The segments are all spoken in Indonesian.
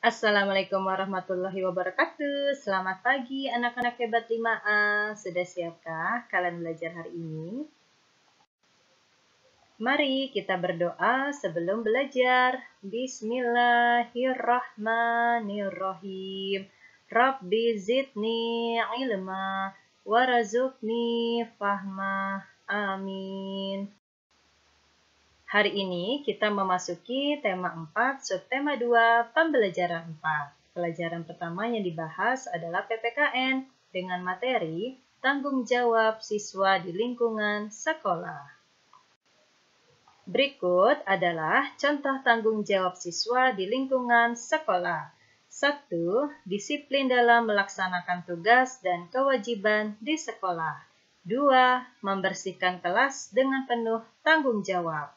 Assalamualaikum warahmatullahi wabarakatuh. Selamat pagi anak-anak hebat 5A. Sudah siapkah kalian belajar hari ini? Mari kita berdoa sebelum belajar. Bismillahirrahmanirrahim. Rabbi zidni ilma warazukni fahma. Amin. Hari ini kita memasuki tema 4, subtema 2, pembelajaran 4. Pelajaran pertama yang dibahas adalah PPKN dengan materi tanggung jawab siswa di lingkungan sekolah. Berikut adalah contoh tanggung jawab siswa di lingkungan sekolah. 1. Disiplin dalam melaksanakan tugas dan kewajiban di sekolah. 2. Membersihkan kelas dengan penuh tanggung jawab.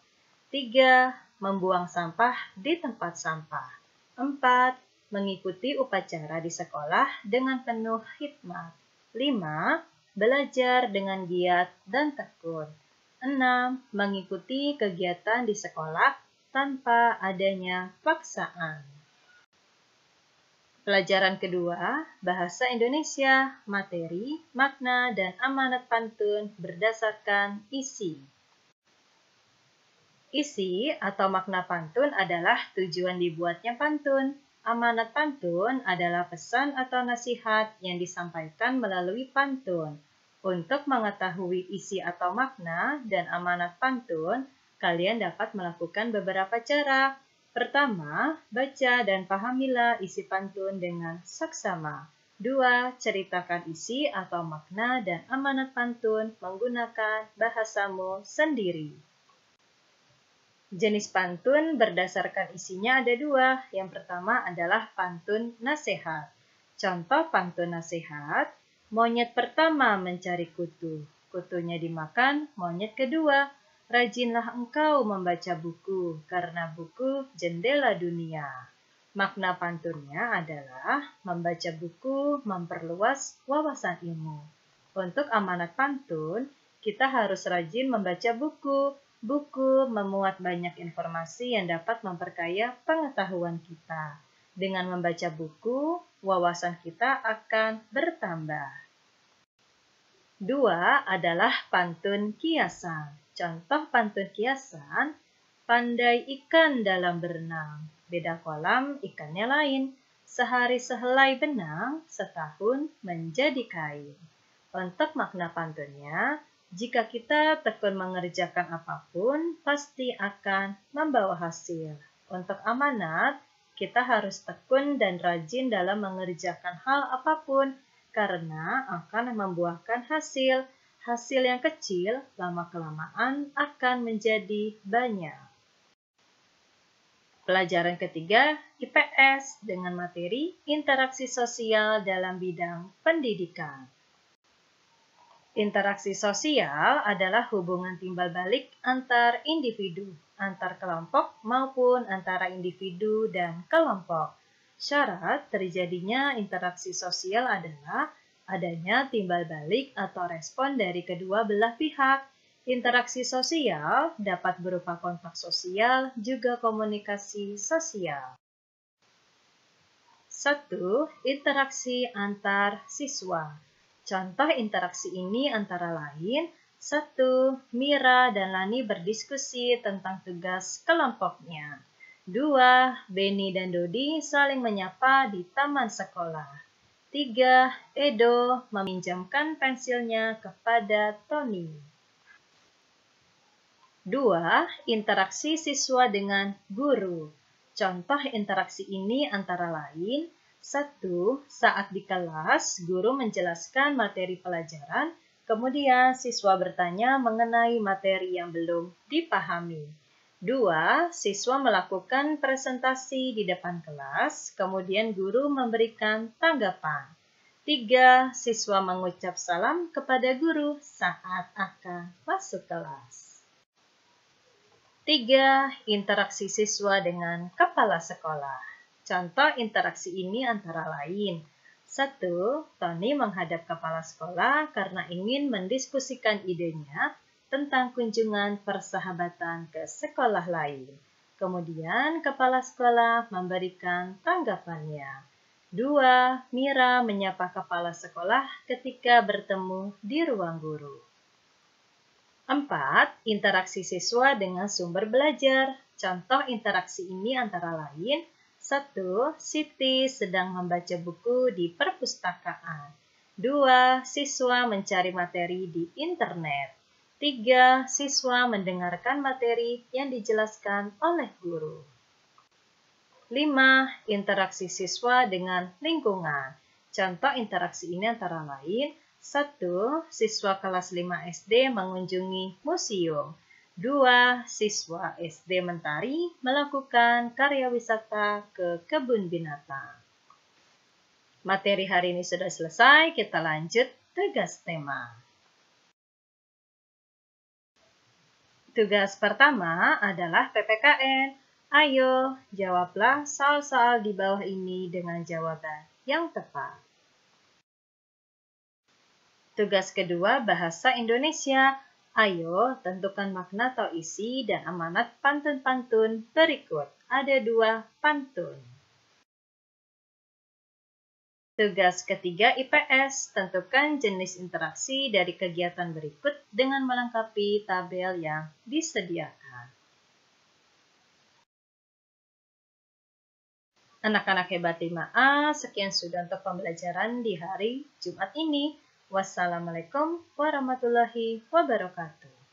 3. Membuang sampah di tempat sampah. 4. Mengikuti upacara di sekolah dengan penuh hikmat. 5. Belajar dengan giat dan tekun. 6. Mengikuti kegiatan di sekolah tanpa adanya paksaan. Pelajaran kedua, Bahasa Indonesia, materi, makna, dan amanat pantun berdasarkan isi. Isi atau makna pantun adalah tujuan dibuatnya pantun. Amanat pantun adalah pesan atau nasihat yang disampaikan melalui pantun. Untuk mengetahui isi atau makna dan amanat pantun, kalian dapat melakukan beberapa cara. Pertama, baca dan pahamilah isi pantun dengan saksama. 2. Ceritakan isi atau makna dan amanat pantun menggunakan bahasamu sendiri. Jenis pantun berdasarkan isinya ada 2. Yang pertama adalah pantun nasihat. Contoh pantun nasihat, monyet pertama mencari kutu. Kutunya dimakan monyet kedua. Rajinlah engkau membaca buku, karena buku jendela dunia. Makna pantunnya adalah membaca buku memperluas wawasan ilmu. Untuk amanat pantun, kita harus rajin membaca buku. Buku memuat banyak informasi yang dapat memperkaya pengetahuan kita. Dengan membaca buku, wawasan kita akan bertambah. 2 adalah pantun kiasan. Contoh pantun kiasan, pandai ikan dalam berenang. Beda kolam, ikannya lain. Sehari sehelai benang, setahun menjadi kain. Untuk makna pantunnya, jika kita tekun mengerjakan apapun, pasti akan membawa hasil. Untuk amanat, kita harus tekun dan rajin dalam mengerjakan hal apapun, karena akan membuahkan hasil. Hasil yang kecil, lama-kelamaan akan menjadi banyak. Pelajaran ketiga, IPS dengan materi interaksi sosial dalam bidang pendidikan. Interaksi sosial adalah hubungan timbal balik antar individu, antar kelompok maupun antara individu dan kelompok. Syarat terjadinya interaksi sosial adalah adanya timbal balik atau respon dari kedua belah pihak. Interaksi sosial dapat berupa kontak sosial, juga komunikasi sosial. 1. Interaksi antar siswa. Contoh interaksi ini antara lain, 1. Mira dan Lani berdiskusi tentang tugas kelompoknya. 2. Beni dan Dodi saling menyapa di taman sekolah. 3. Edo meminjamkan pensilnya kepada Tony. 2. Interaksi siswa dengan guru. Contoh interaksi ini antara lain, 1. Saat di kelas, guru menjelaskan materi pelajaran, kemudian siswa bertanya mengenai materi yang belum dipahami. 2. Siswa melakukan presentasi di depan kelas, kemudian guru memberikan tanggapan. 3. Siswa mengucap salam kepada guru saat akan masuk kelas. 3. Interaksi siswa dengan kepala sekolah. Contoh interaksi ini antara lain, 1. Tony menghadap kepala sekolah karena ingin mendiskusikan idenya tentang kunjungan persahabatan ke sekolah lain. Kemudian kepala sekolah memberikan tanggapannya. 2. Mira menyapa kepala sekolah ketika bertemu di ruang guru. 4. Interaksi siswa dengan sumber belajar. Contoh interaksi ini antara lain: 1. Siti sedang membaca buku di perpustakaan. 2. Siswa mencari materi di internet. 3. Siswa mendengarkan materi yang dijelaskan oleh guru. 5. Interaksi siswa dengan lingkungan. Contoh interaksi ini antara lain: 1. Siswa kelas 5 SD mengunjungi museum. 2. Siswa SD Mentari melakukan karya wisata ke kebun binatang. Materi hari ini sudah selesai, kita lanjut tugas tema. Tugas pertama adalah PPKN. Ayo, jawablah soal-soal di bawah ini dengan jawaban yang tepat. Tugas kedua, bahasa Indonesia. Ayo, tentukan makna atau isi dan amanat pantun-pantun berikut. Ada 2 pantun. Tugas ketiga, IPS. Tentukan jenis interaksi dari kegiatan berikut dengan melengkapi tabel yang disediakan. Anak-anak hebat 5A, sekian sudah untuk pembelajaran di hari Jumat ini. Wassalamualaikum warahmatullahi wabarakatuh.